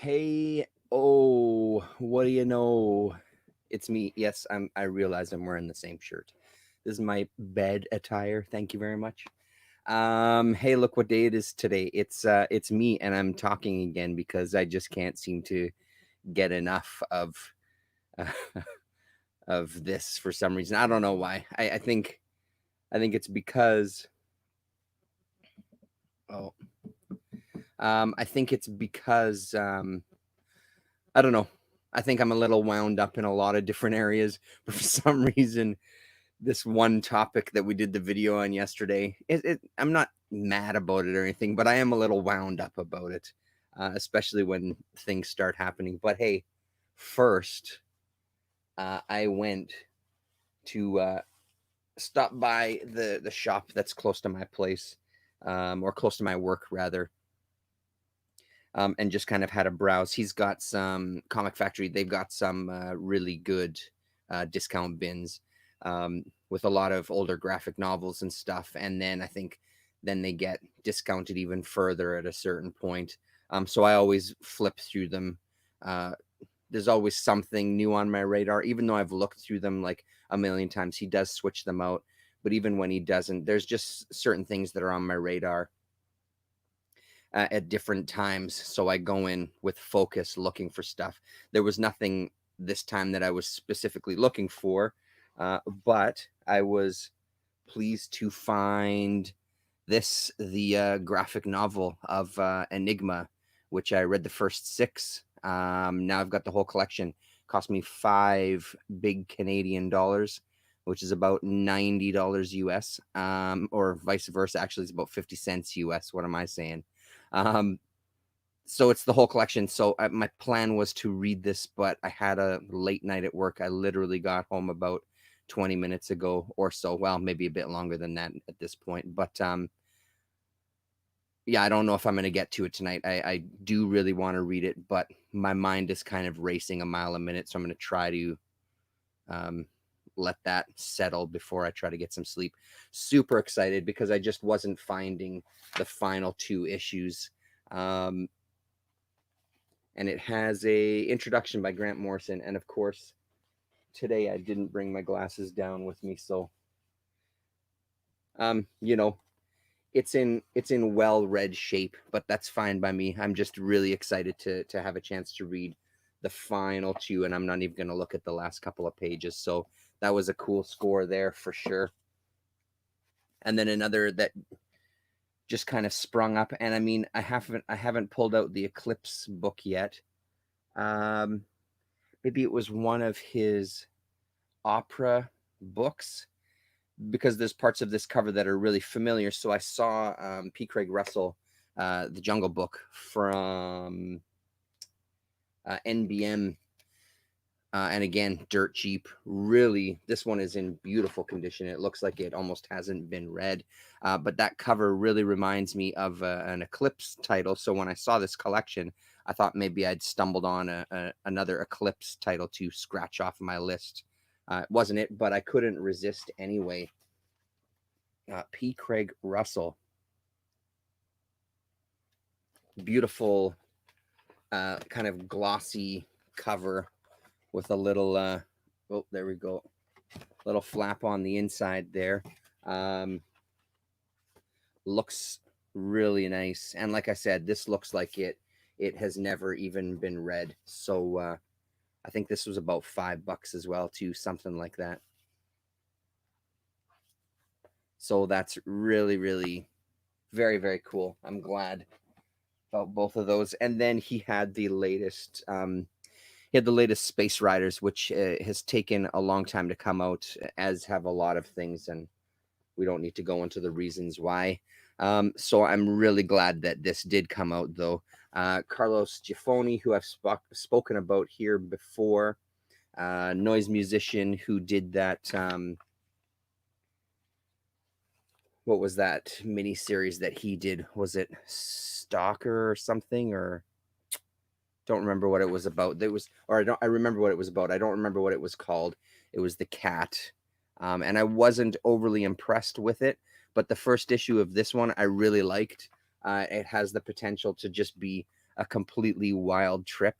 Hey, oh, what do you know? It's me. Yes, I realize I'm wearing the same shirt. This is my bed attire. Thank you very much. Hey, look what day it is today. It's me, and I'm talking again because I just can't seem to get enough uh, of this for some reason. I don't know why. I think it's because oh I think it's because I don't know. I think I'm a little wound up in a lot of different areas, but for some reason, this one topic that we did the video on yesterday, I'm not mad about it or anything, but I am a little wound up about it, especially when things start happening. But hey, first, I went to stop by the shop that's close to my place, or close to my work rather, and just kind of had a browse. He's got some Comic Factory. They've got some really good discount bins with a lot of older graphic novels and stuff. And then I think then they get discounted even further at a certain point. So I always flip through them. Uh, there's always something new on my radar, even though I've looked through them like a million times. He does switch them out, but even when he doesn't, there's just certain things that are on my radar at different times. So I go in with focus looking for stuff. There was nothing this time that I was specifically looking for, but I was pleased to find the graphic novel of Enigma, which I read the first six. Now I've got the whole collection. Cost me $5 big Canadian, which is about $90 US, or vice versa. Actually, it's about 50 cents US. What am I saying? Um, so it's the whole collection. So my plan was to read this, but I had a late night at work. I literally got home about 20 minutes ago or so. Well, maybe a bit longer than that at this point. But yeah, I don't know if I'm going to get to it tonight. I do really want to read it, but my mind is kind of racing a mile a minute. So I'm going to try to let that settle before I try to get some sleep. Super excited because I just wasn't finding the final two issues. And it has a introduction by Grant Morrison. And of course, today I didn't bring my glasses down with me. So, you know, it's in well-read shape, but that's fine by me. I'm just really excited to have a chance to read the final two, and I'm not even going to look at the last couple of pages. So that was a cool score there for sure. And then another that just kind of sprung up, and I mean, I haven't pulled out the Eclipse book yet. Maybe it was one of his opera books, because there's parts of this cover that are really familiar. So I saw P. Craig Russell, The Jungle Book from NBM, and again, dirt cheap. Really, this one is in beautiful condition. It looks like it almost hasn't been read, but that cover really reminds me of an Eclipse title. So when I saw this collection, I thought maybe I'd stumbled on another Eclipse title to scratch off my list. It wasn't it, but I couldn't resist anyway. P. Craig Russell. Beautiful, kind of glossy cover with a little, oh, there we go, little flap on the inside there. Looks really nice. And like I said, this looks like it has never even been read. So I think this was about $5 as well, too, something like that. So that's really, really very, very cool. I'm glad about both of those. And then he had the latest Space Riders, which has taken a long time to come out, as have a lot of things, and we don't need to go into the reasons why. So I'm really glad that this did come out, though. Carlos Giffoni, who I've spoken about here before, noise musician who did that. What was that mini series that he did? Was it Stalker or something? Or don't remember what it was about. There was, or I remember what it was about. I don't remember what it was called. It was the cat, and I wasn't overly impressed with it. But the first issue of this one I really liked. It has the potential to just be a completely wild trip.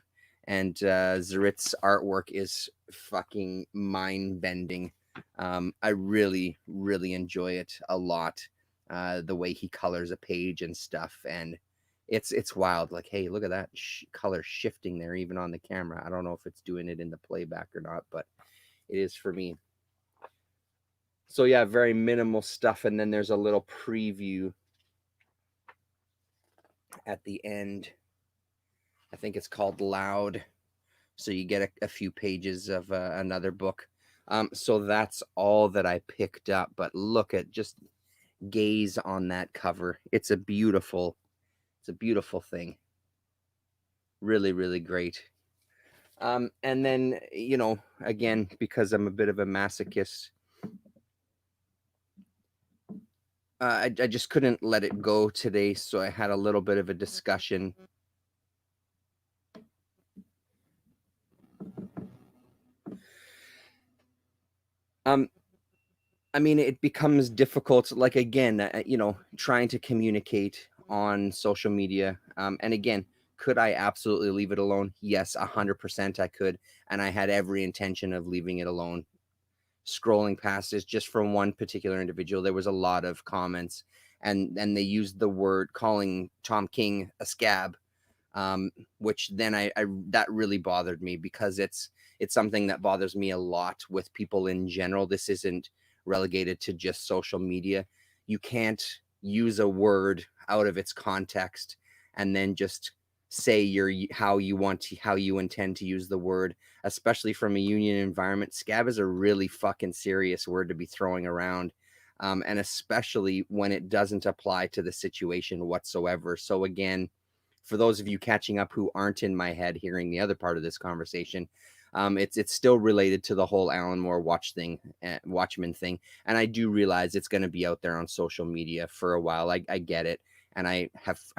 And Zarit's artwork is fucking mind bending. I really, really enjoy it a lot. The way he colors a page and stuff, and it's wild. Like, hey, look at that color shifting there, even on the camera. I don't know if it's doing it in the playback or not, but it is for me. So yeah, very minimal stuff, and then there's a little preview at the end. I think it's called Loud. So you get a few pages of another book. So that's all that I picked up. But look at, just gaze on that cover. It's a beautiful thing. Really, really great. And then, again, because I'm a bit of a masochist, I just couldn't let it go today. So I had a little bit of a discussion. I mean, it becomes difficult, like, again, trying to communicate on social media. And again, could I absolutely leave it alone? Yes, 100% I could. And I had every intention of leaving it alone. Scrolling past this just from one particular individual, there was a lot of comments, and they used the word, calling Tom King a scab, which then I that really bothered me, because it's something that bothers me a lot with people in general. This isn't relegated to just social media. You can't use a word out of its context and then just say how you intend to use the word, especially from a union environment. Scab is a really fucking serious word to be throwing around, and especially when it doesn't apply to the situation whatsoever. So again, for those of you catching up who aren't in my head hearing the other part of this conversation, it's still related to the whole Alan Moore Watchmen thing, and I do realize it's going to be out there on social media for a while. I get it, and I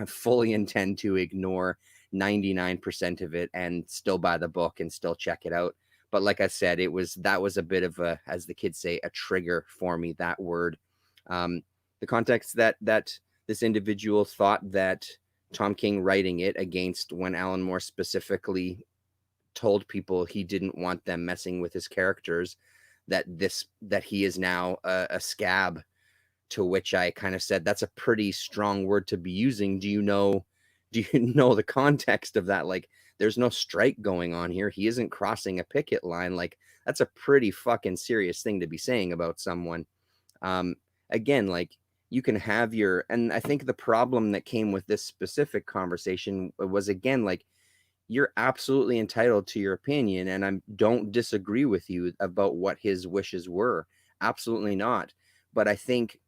fully intend to ignore 99% of it and still buy the book and still check it out. But like I said, that was a bit of a, as the kids say, a trigger for me, that word. The context that this individual thought that Tom King writing it against, when Alan Moore specifically told people he didn't want them messing with his characters, that he is now a scab, to which I kind of said, that's a pretty strong word to be using. Do you know the context of that? Like, there's no strike going on here. He isn't crossing a picket line. Like, that's a pretty fucking serious thing to be saying about someone. Again, like, you can have and I think the problem that came with this specific conversation was, again, like, you're absolutely entitled to your opinion, and I don't disagree with you about what his wishes were. Absolutely not. But I think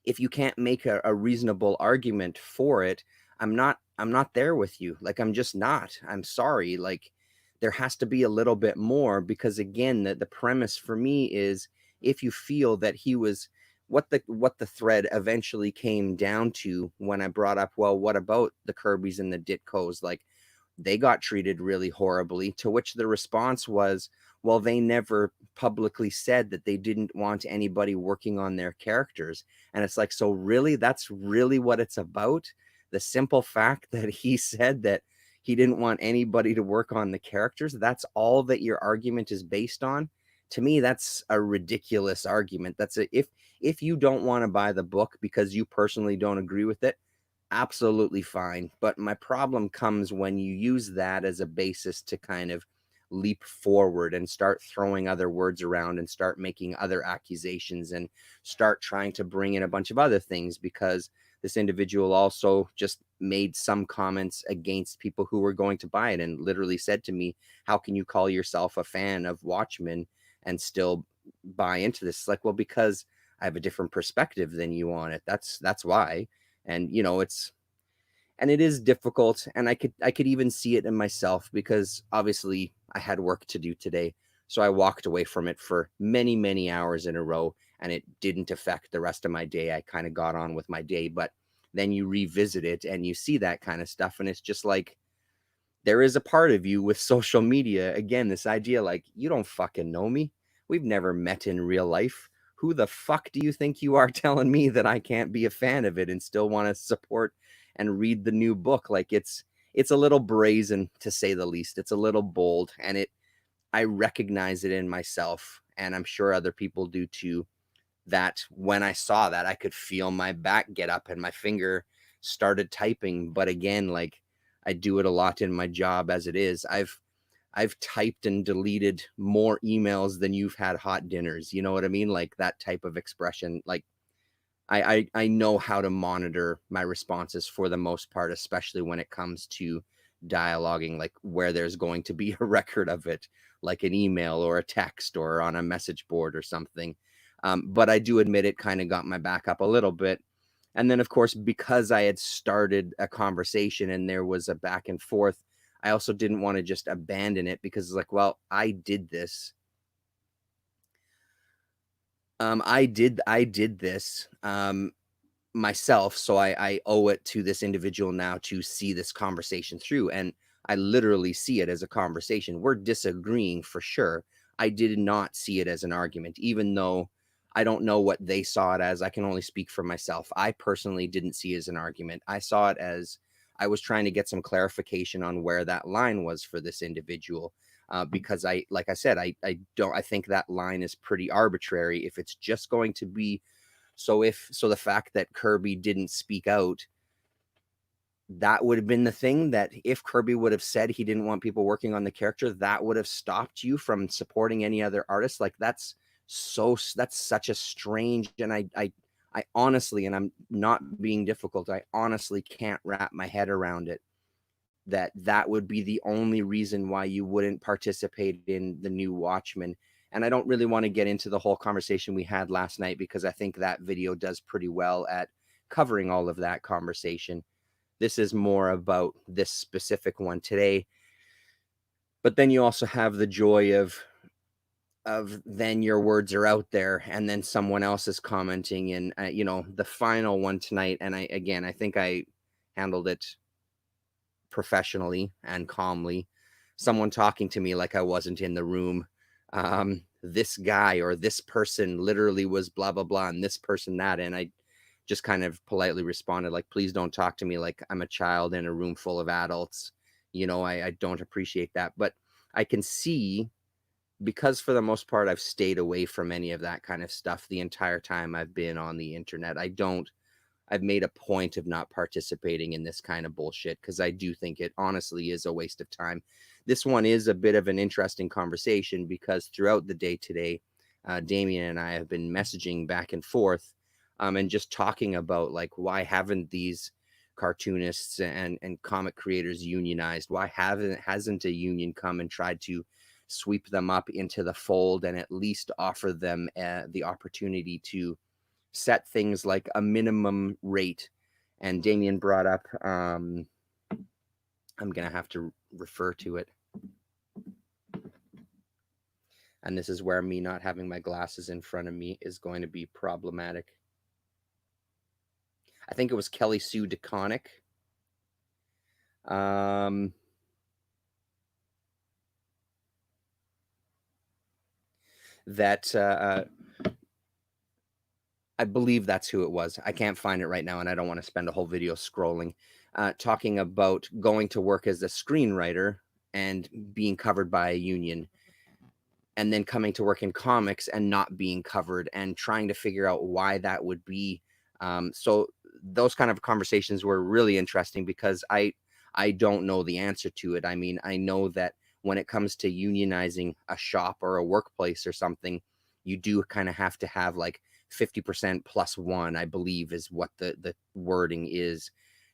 if you can't make a reasonable argument for it, I'm not there with you. Like, I'm just not. I'm sorry. Like, there has to be a little bit more, because again, the premise for me is, if you feel that he was, what the thread eventually came down to when I brought up, well, what about the Kirbys and the Ditkos? Like, they got treated really horribly, to which the response was, well, they never publicly said that they didn't want anybody working on their characters. And it's like, so really, that's really what it's about? The simple fact that he said that he didn't want anybody to work on the characters, that's all that your argument is based on? To me, that's a ridiculous argument. If you don't want to buy the book because you personally don't agree with it, absolutely fine. But my problem comes when you use that as a basis to kind of leap forward and start throwing other words around and start making other accusations and start trying to bring in a bunch of other things, because this individual also just made some comments against people who were going to buy it, and literally said to me, how can you call yourself a fan of Watchmen and still buy into this? It's like, well, because I have a different perspective than you on it. That's why. And it is difficult, and I could even see it in myself, because obviously I had work to do today, so I walked away from it for many hours in a row, and it didn't affect the rest of my day. I kind of got on with my day. But then you revisit it and you see that kind of stuff, and it's just like, there is a part of you with social media, again, this idea, like, you don't fucking know me. We've never met in real life. Who the fuck do you think you are telling me that I can't be a fan of it and still want to support and read the new book? Like, it's it's a little brazen, to say the least. It's a little bold, and I recognize it in myself, and I'm sure other people do too, that when I saw that, I could feel my back get up and my finger started typing. But again, like, I do it a lot in my job as it is. I've typed and deleted more emails than you've had hot dinners. You know what I mean? Like, that type of expression. Like, I know how to monitor my responses for the most part, especially when it comes to dialoguing, like where there's going to be a record of it, like an email or a text or on a message board or something. But I do admit it kind of got my back up a little bit. And then, of course, because I had started a conversation and there was a back and forth, I also didn't want to just abandon it, because it's like, well, I did this. I did this myself, so I owe it to this individual now to see this conversation through. And I literally see it as a conversation. We're disagreeing for sure. I did not see it as an argument, even though I don't know what they saw it as. I can only speak for myself. I personally didn't see it as an argument. I saw it as I was trying to get some clarification on where that line was for this individual. Because like I said, I think that line is pretty arbitrary if it's just going to be. So the fact that Kirby didn't speak out, that would have been the thing, that if Kirby would have said he didn't want people working on the character, that would have stopped you from supporting any other artist. Like, that's such a strange, and I honestly, and I'm not being difficult, I honestly can't wrap my head around it, that would be the only reason why you wouldn't participate in the new Watchmen. And I don't really want to get into the whole conversation we had last night, because I think that video does pretty well at covering all of that conversation. This is more about this specific one today. But then you also have the joy of then your words are out there and then someone else is commenting. And the final one tonight, and I think I handled it professionally and calmly. Someone talking to me like I wasn't in the room. This guy or this person literally was blah, blah, blah, and this person that. And I just kind of politely responded, like, please don't talk to me like I'm a child in a room full of adults. I don't appreciate that. But I can see, because for the most part, I've stayed away from any of that kind of stuff the entire time I've been on the internet. I've made a point of not participating in this kind of bullshit, because I do think it honestly is a waste of time. This one is a bit of an interesting conversation, because throughout the day today, Damien and I have been messaging back and forth, and just talking about, like, why haven't these cartoonists and comic creators unionized? Why hasn't a union come and tried to sweep them up into the fold and at least offer them the opportunity to set things like a minimum rate? And Damien brought up, I'm going to have to refer to it. And this is where me not having my glasses in front of me is going to be problematic. I think it was Kelly Sue DeConnick. I believe that's who it was. I can't find it right now, and I don't want to spend a whole video scrolling, talking about going to work as a screenwriter and being covered by a union, and then coming to work in comics and not being covered, and trying to figure out why that would be. So those kind of conversations were really interesting, because I don't know the answer to it. I mean, I know that when it comes to unionizing a shop or a workplace or something, you do kind of have to have like 50% plus one, I believe, is what the wording is,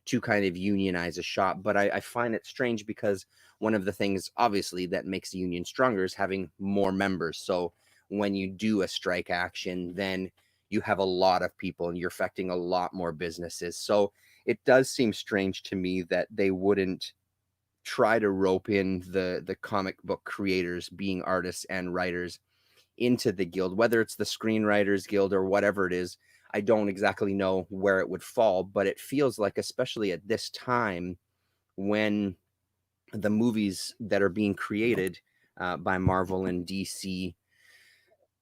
to kind of unionize a shop. But I find it strange, because one of the things, obviously, that makes the union stronger is having more members. So when you do a strike action, then you have a lot of people and you're affecting a lot more businesses. So it does seem strange to me that they wouldn't try to rope in the comic book creators, being artists and writers, into the guild, whether it's the Screenwriters Guild or whatever it is. I don't exactly know where it would fall, but it feels like, especially at this time, when the movies that are being created by Marvel and DC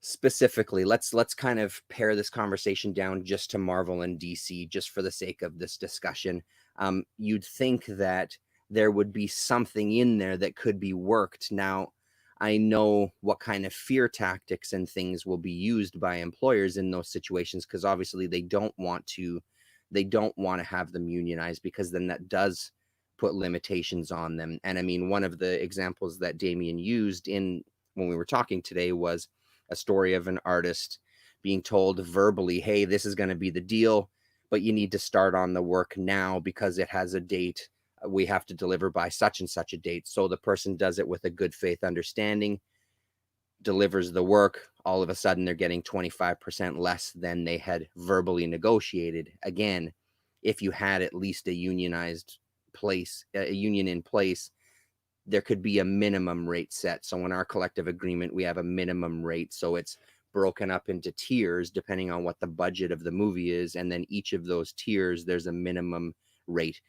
specifically, let's kind of pare this conversation down just to Marvel and DC, just for the sake of this discussion. You'd think that there would be something in there that could be worked. Now, I know what kind of fear tactics and things will be used by employers in those situations, because obviously they don't want to have them unionized, because then that does put limitations on them. And I mean, one of the examples that Damien used in when we were talking today was a story of an artist being told verbally, hey, this is going to be the deal, but you need to start on the work now because it has a date. We have to deliver by such and such a date. So the person does it with a good faith understanding, delivers the work. All of a sudden, they're getting 25% less than they had verbally negotiated. Again, if you had at least a unionized place, a union in place, there could be a minimum rate set. So in our collective agreement, we have a minimum rate. So it's broken up into tiers depending on what the budget of the movie is. And then each of those tiers, there's a minimum rate.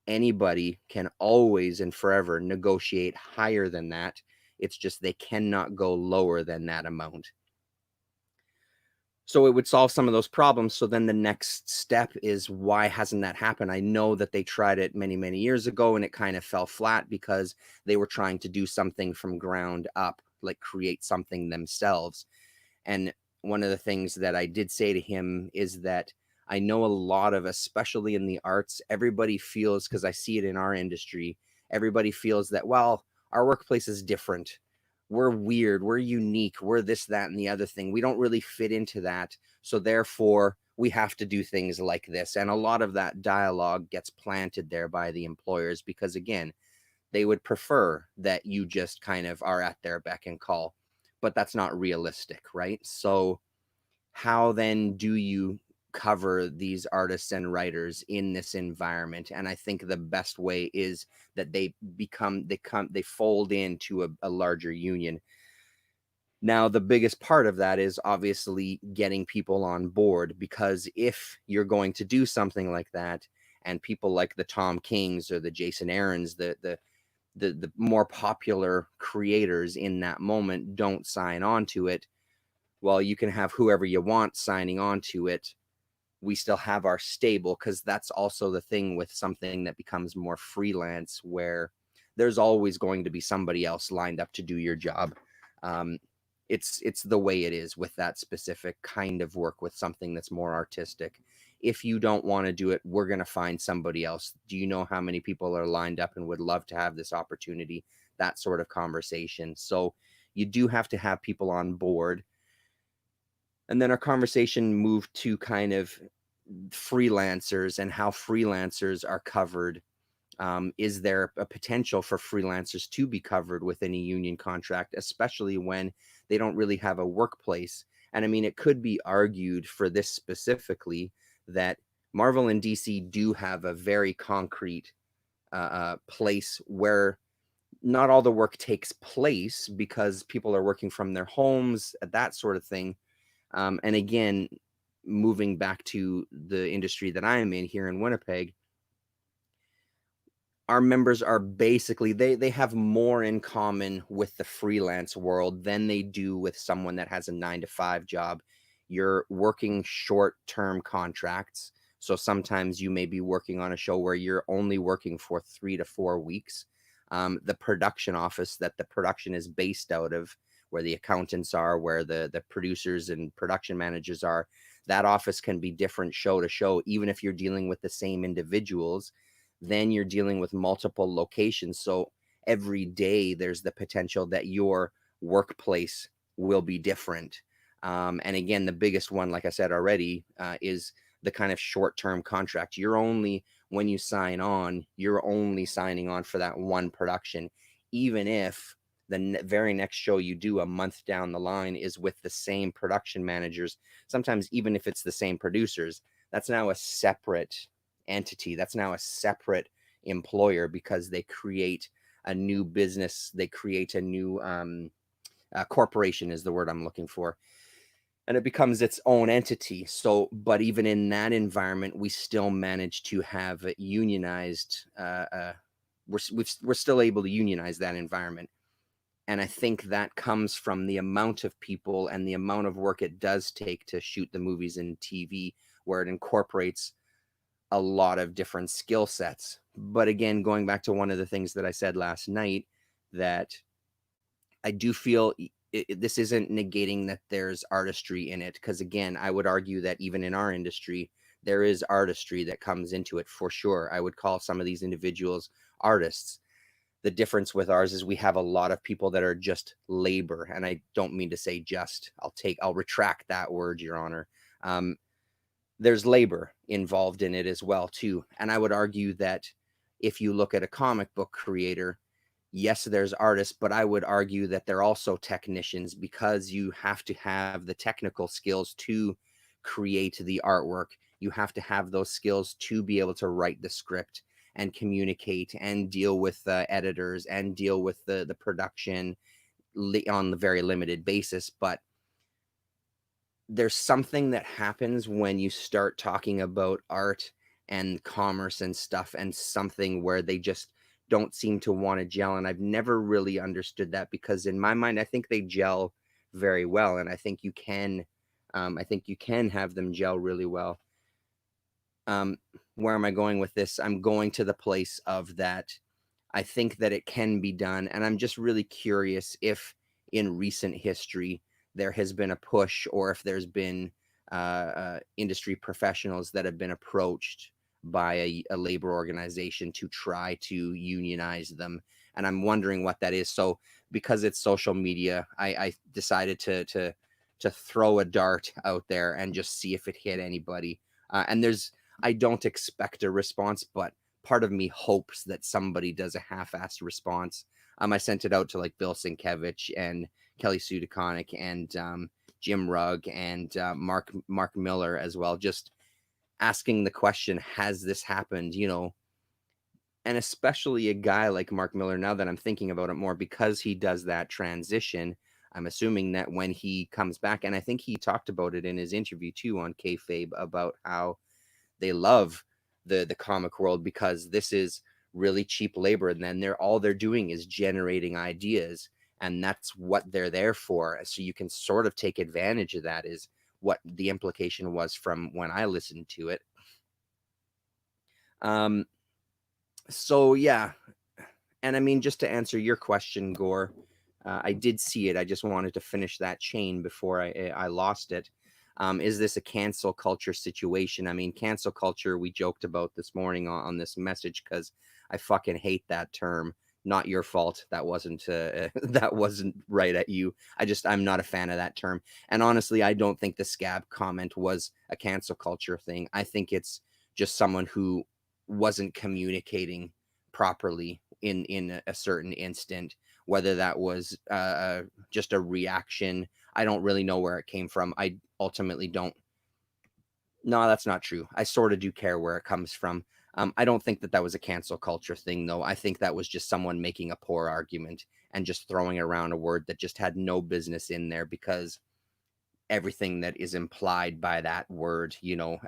Anybody can always and forever negotiate higher than that. It's just they cannot go lower than that amount. So it would solve some of those problems. So then the next step is, why hasn't that happened? I know that they tried it many, many years ago and it kind of fell flat because they were trying to do something from ground up, like create something themselves. And one of the things that I did say to him is that I know a lot of, especially in the arts, everybody feels, because I see it in our industry, everybody feels that, well, our workplace is different. We're weird, we're unique, we're this, that, and the other thing. We don't really fit into that. So therefore, we have to do things like this. And a lot of that dialogue gets planted there by the employers because, again, they would prefer that you just kind of are at their beck and call. But that's not realistic, right? So how then do you cover these artists and writers in this environment? And I think the best way is that they fold into a larger union. Now, the biggest part of that is obviously getting people on board, because if you're going to do something like that and people like the Tom Kings or the Jason Aarons, the more popular creators in that moment don't sign on to it, well, you can have whoever you want signing on to it. We still have our stable, because that's also the thing with something that becomes more freelance, where there's always going to be somebody else lined up to do your job. It's the way it is with that specific kind of work, with something that's more artistic. If you don't want to do it, we're going to find somebody else. Do you know how many people are lined up and would love to have this opportunity? That sort of conversation. So you do have to have people on board. And then our conversation moved to kind of freelancers and how freelancers are covered. Is there a potential for freelancers to be covered within a union contract, especially when they don't really have a workplace? And I mean, it could be argued for this specifically that Marvel and DC do have a very concrete place where not all the work takes place because people are working from their homes, that sort of thing. And again, moving back to the industry that I am in here in Winnipeg, our members are basically, they have more in common with the freelance world than they do with someone that has a 9-to-5 job. You're working short-term contracts. So sometimes you may be working on a show where you're only working for 3 to 4 weeks. The production office that the production is based out of, where the accountants are, where the producers and production managers are, that office can be different show to show. Even if you're dealing with the same individuals, then you're dealing with multiple locations. So every day there's the potential that your workplace will be different. And again, the biggest one, like I said already, is the kind of short-term contract. When you sign on, you're only signing on for that one production, even if the very next show you do a month down the line is with the same production managers. Sometimes even if it's the same producers, that's now a separate entity. That's now a separate employer, because they create a new business. They create a new corporation is the word I'm looking for. And it becomes its own entity. So, but even in that environment, we still manage to have unionized. We're still able to unionize that environment. And I think that comes from the amount of people and the amount of work it does take to shoot the movies and TV, where it incorporates a lot of different skill sets. But again, going back to one of the things that I said last night, that I do feel this isn't negating that there's artistry in it. Because again, I would argue that even in our industry, there is artistry that comes into it for sure. I would call some of these individuals artists. The difference with ours is we have a lot of people that are just labor. And I don't mean to say just, I'll retract that word, Your Honor. There's labor involved in it as well, too. And I would argue that if you look at a comic book creator, yes, there's artists, but I would argue that they're also technicians, because you have to have the technical skills to create the artwork. You have to have those skills to be able to write the script and communicate and deal with editors and deal with the production on the very limited basis. But there's something that happens when you start talking about art and commerce and stuff, and something where they just don't seem to want to gel. And I've never really understood that, because in my mind, I think they gel very well. And I think you can have them gel really well. Where am I going with this? I'm going to the place of that I think that it can be done. And I'm just really curious if in recent history there has been a push, or if there's been industry professionals that have been approached by a labor organization to try to unionize them. And I'm wondering what that is. So because it's social media, I decided to throw a dart out there and just see if it hit anybody. And I don't expect a response, but part of me hopes that somebody does a half-assed response. I sent it out to like Bill Sienkiewicz and Kelly Sue DeConnick and Jim Rugg and Mark Miller as well, just asking the question, has this happened? And especially a guy like Mark Miller, now that I'm thinking about it more, because he does that transition, I'm assuming that when he comes back, and I think he talked about it in his interview too on Kayfabe, about how they love the comic world because this is really cheap labor, and then all they're doing is generating ideas, and that's what they're there for. So you can sort of take advantage of that, is what the implication was from when I listened to it. So yeah, and I mean, just to answer your question, Gore, I did see it. I just wanted to finish that chain before I lost it. Is this a cancel culture situation? I mean, cancel culture, we joked about this morning on this message, because I fucking hate that term. Not your fault. That wasn't that wasn't right at you. I'm not a fan of that term. And honestly, I don't think the scab comment was a cancel culture thing. I think it's just someone who wasn't communicating properly in a certain instant, whether that was just a reaction. I don't really know where it came from. I ultimately don't. No, that's not true. I sort of do care where it comes from. I don't think that was a cancel culture thing, though. I think that was just someone making a poor argument and just throwing around a word that just had no business in there, because everything that is implied by that word,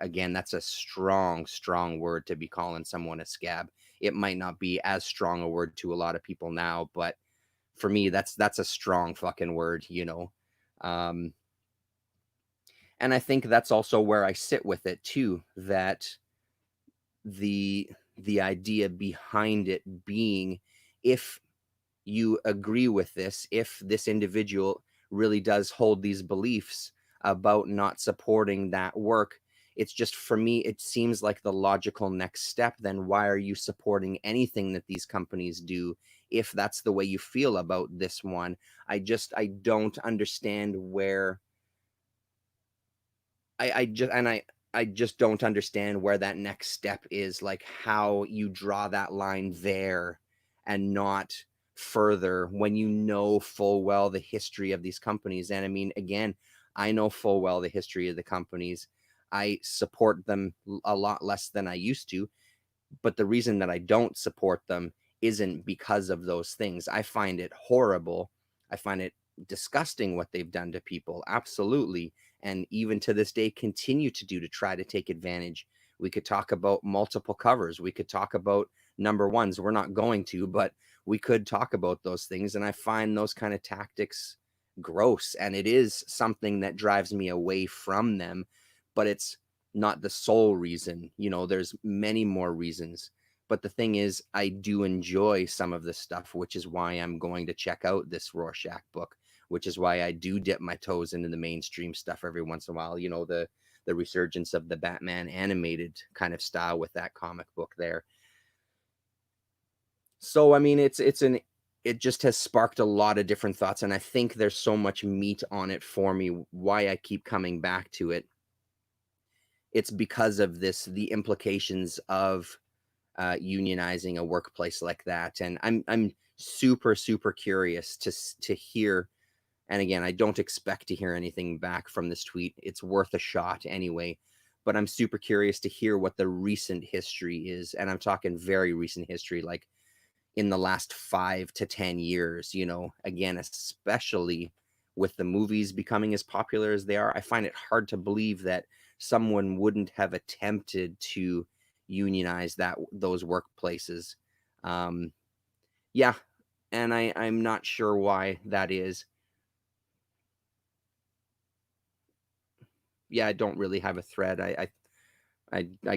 again, that's a strong, strong word to be calling someone a scab. It might not be as strong a word to a lot of people now, but for me, that's a strong fucking word, and I think that's also where I sit with it too, that the idea behind it being, if you agree with this, if this individual really does hold these beliefs about not supporting that work, it's just, for me, it seems like the logical next step. Then why are you supporting anything that these companies do if that's the way you feel about this one? I don't understand where I just don't understand where that next step is, like how you draw that line there and not further, when you know full well the history of these companies. And I mean, again, I know full well the history of the companies. I support them a lot less than I used to, but the reason that I don't support them isn't because of those things. I find it horrible. I find it disgusting what they've done to people. Absolutely. And even to this day, continue to do, to try to take advantage. We could talk about multiple covers. We could talk about number ones. We're not going to, but we could talk about those things. And I find those kind of tactics gross. And it is something that drives me away from them, but it's not the sole reason. There's many more reasons. But the thing is, I do enjoy some of this stuff, which is why I'm going to check out this Rorschach book, which is why I do dip my toes into the mainstream stuff every once in a while. The resurgence of the Batman animated kind of style with that comic book there. So I mean, it just has sparked a lot of different thoughts, and I think there's so much meat on it for me. Why I keep coming back to it, it's because of the implications of unionizing a workplace like that, and I'm super super curious to hear. And again, I don't expect to hear anything back from this tweet. It's worth a shot anyway. But I'm super curious to hear what the recent history is. And I'm talking very recent history, like in the last 5 to 10 years, again, especially with the movies becoming as popular as they are. I find it hard to believe that someone wouldn't have attempted to unionize those workplaces. Yeah. And I'm not sure why that is. Yeah, I don't really have a thread. I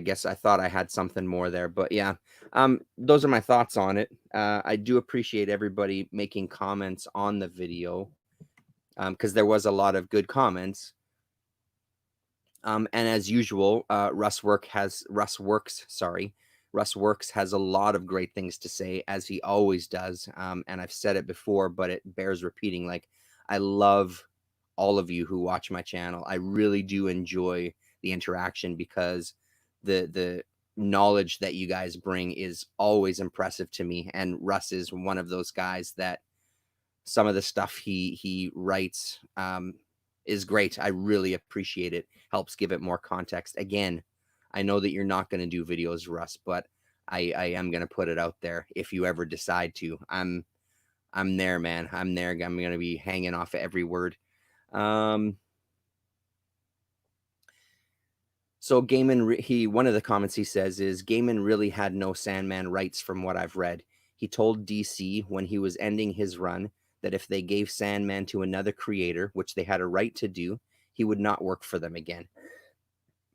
guess I thought I had something more there, but yeah, those are my thoughts on it. I do appreciate everybody making comments on the video, because there was a lot of good comments. And as usual, Russ Works has a lot of great things to say, as he always does. And I've said it before, but it bears repeating. Like, I love all of you who watch my channel. I really do enjoy the interaction, because the knowledge that you guys bring is always impressive to me. And Russ is one of those guys that some of the stuff he writes is great. I really appreciate it. Helps give it more context. Again, I know that you're not going to do videos, Russ, but I am going to put it out there if you ever decide to. I'm there, man. I'm there. I'm going to be hanging off every word. So Gaiman, one of the comments he says is, Gaiman really had no Sandman rights from what I've read. He told DC when he was ending his run that if they gave Sandman to another creator, which they had a right to do, he would not work for them again.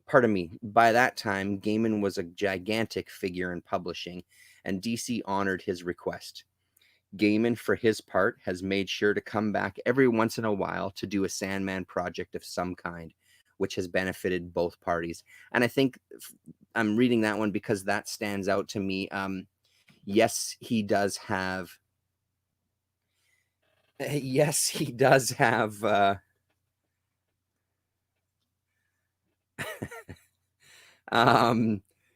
Pardon me, by that time, Gaiman was a gigantic figure in publishing, and DC honored his request. Gaiman, for his part, has made sure to come back every once in a while to do a Sandman project of some kind, which has benefited both parties. And I think I'm reading that one because that stands out to me. Yes, he does have. Yes, he does have.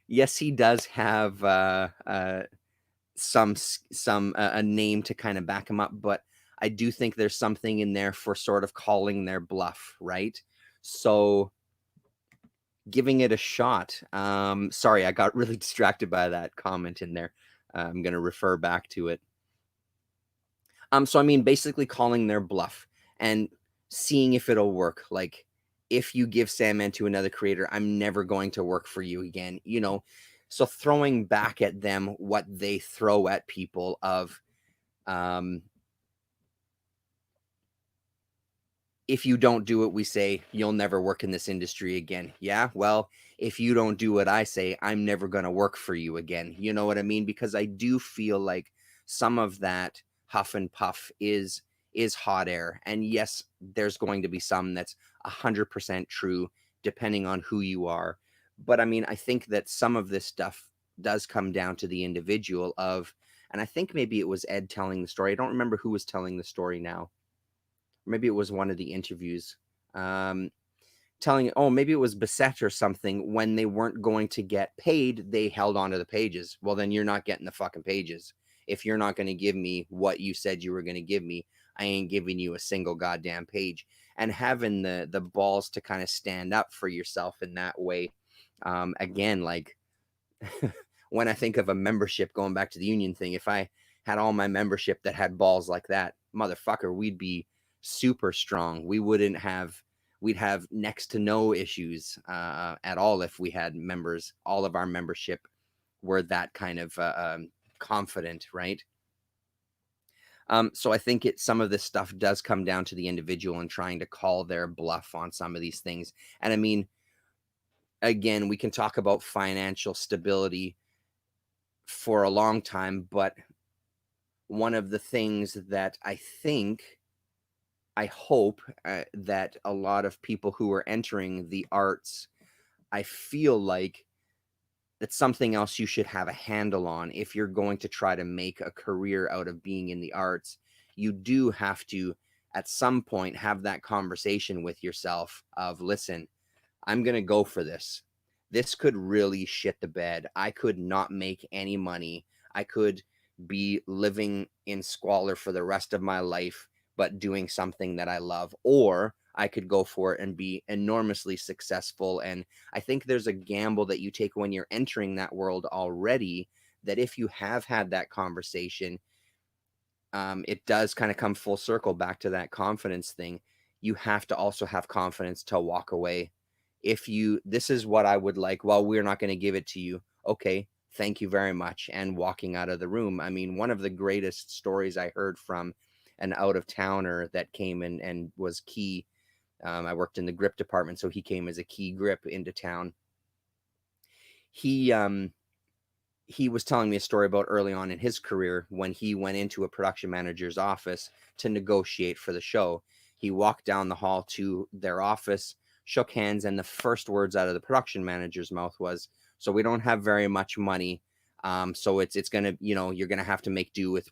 Yes, he does have some a name to kind of back him up, but I do think there's something in there for sort of calling their bluff, right? So giving it a shot. Sorry, I got really distracted by that comment in there. I'm going to refer back to it. So I mean, basically calling their bluff and seeing if it'll work. Like, if you give Sandman to another creator, I'm never going to work for you again. So throwing back at them what they throw at people of, if you don't do what we say, you'll never work in this industry again. Yeah, well, if you don't do what I say, I'm never going to work for you again. You know what I mean? Because I do feel like some of that huff and puff is hot air. And yes, there's going to be some that's 100% true, depending on who you are. But I mean, I think that some of this stuff does come down to the individual of, and I think maybe it was Ed telling the story. I don't remember who was telling the story now. Maybe it was one of the interviews, telling, oh, maybe it was Bissett or something. When they weren't going to get paid, they held onto the pages. Well, then you're not getting the fucking pages. If you're not going to give me what you said you were going to give me, I ain't giving you a single goddamn page. And having the balls to kind of stand up for yourself in that way. Again, like, when I think of a membership, going back to the union thing, if I had all my membership that had balls like that, motherfucker, we'd be super strong. We'd have next to no issues at all if we had members. All of our membership were that kind of confident, right? So I think some of this stuff does come down to the individual and trying to call their bluff on some of these things. And I mean, again, we can talk about financial stability for a long time. But one of the things that I hope that a lot of people who are entering the arts, I feel like that's something else you should have a handle on if you're going to try to make a career out of being in the arts. You do have to, at some point, have that conversation with yourself of, listen, I'm going to go for this. This could really shit the bed. I could not make any money. I could be living in squalor for the rest of my life, but doing something that I love. Or I could go for it and be enormously successful. And I think there's a gamble that you take when you're entering that world already, that if you have had that conversation, it does kind of come full circle back to that confidence thing. You have to also have confidence to walk away. If you, this is what I would like, well, we're not going to give it to you. Okay, thank you very much. And walking out of the room. I mean, one of the greatest stories I heard from an out of towner that came in and was key. I worked in the grip department, so he came as a key grip into town. He was telling me a story about early on in his career when he went into a production manager's office to negotiate for the show. He walked down the hall to their office, shook hands, and the first words out of the production manager's mouth was, "So we don't have very much money. So it's gonna, you're gonna have to make do with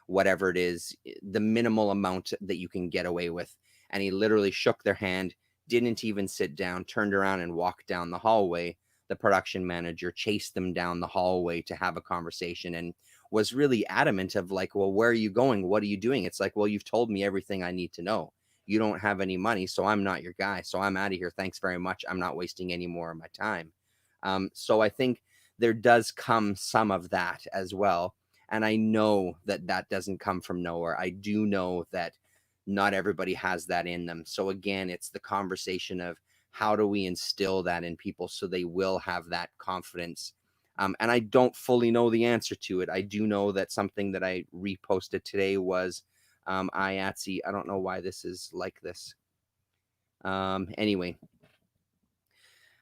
whatever it is, the minimal amount that you can get away with." And he literally shook their hand, didn't even sit down, turned around and walked down the hallway. The production manager chased them down the hallway to have a conversation and was really adamant of like, well, where are you going? What are you doing? It's like, well, you've told me everything I need to know. You don't have any money, so I'm not your guy. So I'm out of here. Thanks very much. I'm not wasting any more of my time. So I think there does come some of that as well. And I know that that doesn't come from nowhere. I do know that not everybody has that in them. So again, it's the conversation of, how do we instill that in people so they will have that confidence? And I don't fully know the answer to it. I do know that something that I reposted today was IATSE. I don't know why this is like this. Anyway,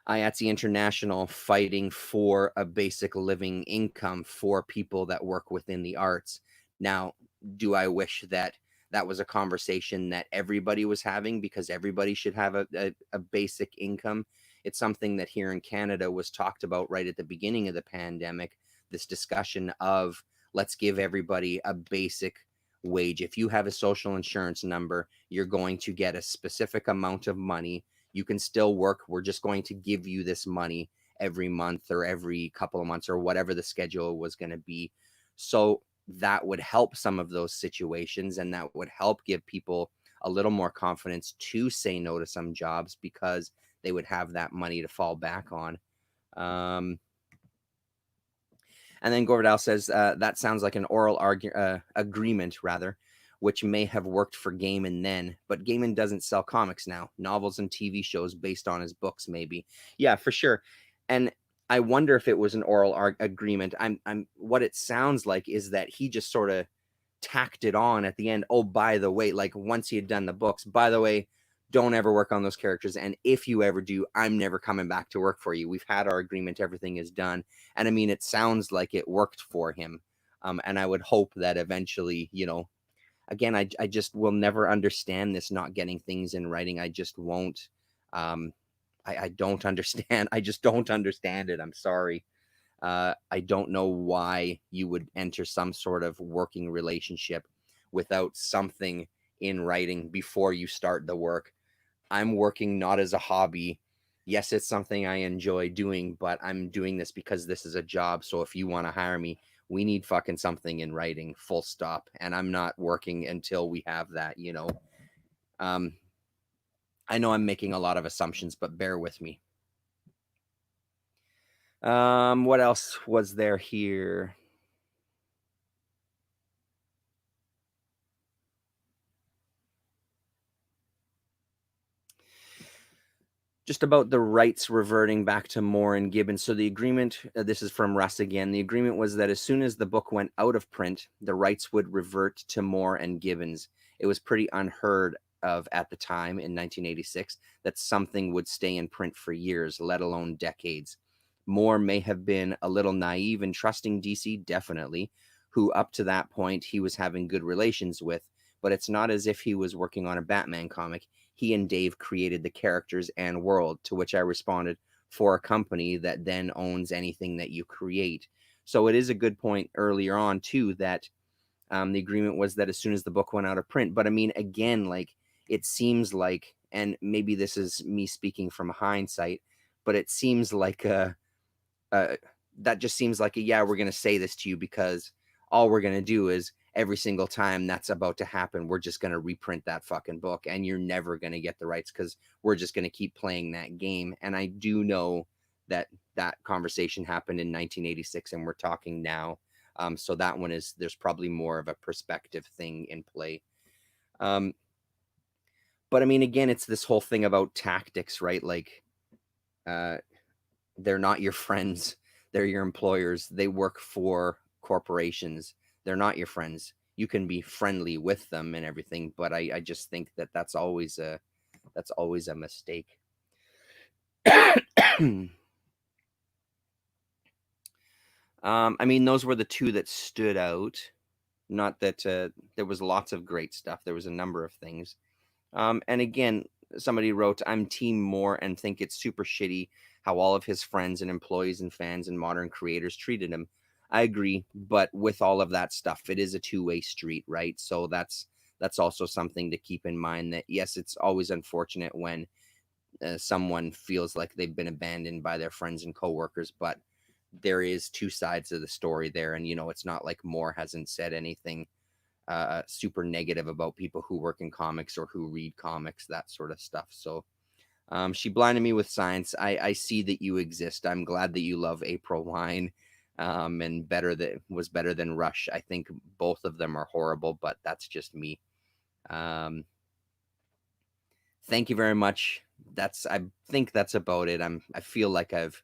IATSE International fighting for a basic living income for people that work within the arts. Now, do I wish that that was a conversation that everybody was having because everybody should have a basic income? It's something that here in Canada was talked about right at the beginning of the pandemic, this discussion of let's give everybody a basic wage. If you have a social insurance number, you're going to get a specific amount of money. You can still work. We're just going to give you this money every month or every couple of months or whatever the schedule was going to be. So that would help some of those situations, and that would help give people a little more confidence to say no to some jobs because they would have that money to fall back on. And then Gordell says, that sounds like an oral agreement, rather, which may have worked for Gaiman then, but Gaiman doesn't sell comics now. Novels and TV shows based on his books, maybe. Yeah, for sure. And I wonder if it was an oral agreement. What it sounds like is that he just sort of tacked it on at the end. Oh, by the way, like once he had done the books, by the way, don't ever work on those characters. And if you ever do, I'm never coming back to work for you. We've had our agreement. Everything is done. And I mean, it sounds like it worked for him. And I would hope that eventually, again, I just will never understand this not getting things in writing. I just won't. I don't understand. I just don't understand it. I'm sorry. I don't know why you would enter some sort of working relationship without something in writing before you start the work. I'm working not as a hobby. Yes, it's something I enjoy doing, but I'm doing this because this is a job. So if you want to hire me, we need fucking something in writing, full stop. And I'm not working until we have that, I know I'm making a lot of assumptions, but bear with me. What else was there here? Just about the rights reverting back to Moore and Gibbons. So the agreement, this is from Russ again, the agreement was that as soon as the book went out of print, the rights would revert to Moore and Gibbons. It was pretty unheard of at the time in 1986 that something would stay in print for years, let alone decades. Moore may have been a little naive in trusting DC, definitely, who up to that point he was having good relations with, but it's not as if he was working on a Batman comic. He and Dave created the characters and world, to which I responded, for a company that then owns anything that you create. So it is a good point earlier on, too, that the agreement was that as soon as the book went out of print. But I mean, again, like, it seems like, and maybe this is me speaking from hindsight, but it seems like uh, that just seems like yeah, we're going to say this to you because all we're going to do is every single time that's about to happen, we're just going to reprint that fucking book and you're never going to get the rights because we're just going to keep playing that game. And I do know that that conversation happened in 1986 and we're talking now. So that one is, there's probably more of a perspective thing in play. But I mean, again, it's this whole thing about tactics, right? Like, they're not your friends. They're your employers. They work for corporations. They're not your friends. You can be friendly with them and everything, but I just think that that's always a mistake. I mean, those were the two that stood out. Not that there was lots of great stuff. There was a number of things. And again, somebody wrote, I'm Team Moore and think it's super shitty how all of his friends and employees and fans and modern creators treated him. I agree, but with all of that stuff, it is a two-way street, right? So that's also something to keep in mind, that yes, it's always unfortunate when someone feels like they've been abandoned by their friends and coworkers, but there is two sides of the story there. And, it's not like Moore hasn't said anything super negative about people who work in comics or who read comics, that sort of stuff. So she blinded me with science. I see that you exist. I'm glad that you love April Wine, and was better than Rush. I think both of them are horrible, but that's just me. Thank you very much. I think that's about it. I feel like I've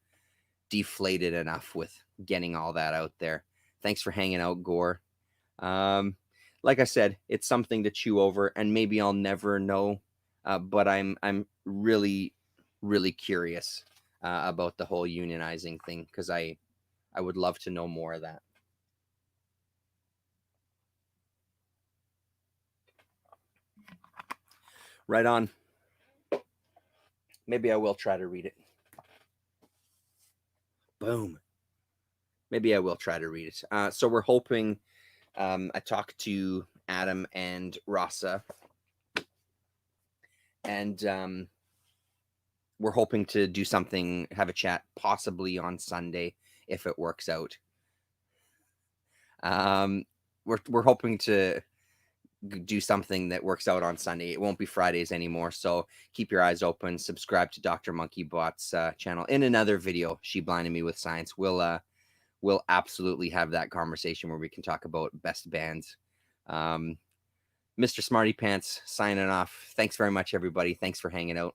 deflated enough with getting all that out there. Thanks for hanging out, Gore. Like I said, it's something to chew over, and maybe I'll never know. But I'm really, really curious about the whole unionizing thing, because I would love to know more of that. Right on. Maybe I will try to read it. Boom. Maybe I will try to read it. So we're hoping. I talked to Adam and Rasa, and we're hoping to do something, have a chat, possibly on Sunday if it works out. We're hoping to do something that works out on Sunday. It won't be Fridays anymore, so keep your eyes open. Subscribe to Dr. Monkeybot's channel. In another video, She Blinded Me with Science, we'll absolutely have that conversation where we can talk about best bands. Mr. Smarty Pants signing off. Thanks very much, everybody. Thanks for hanging out.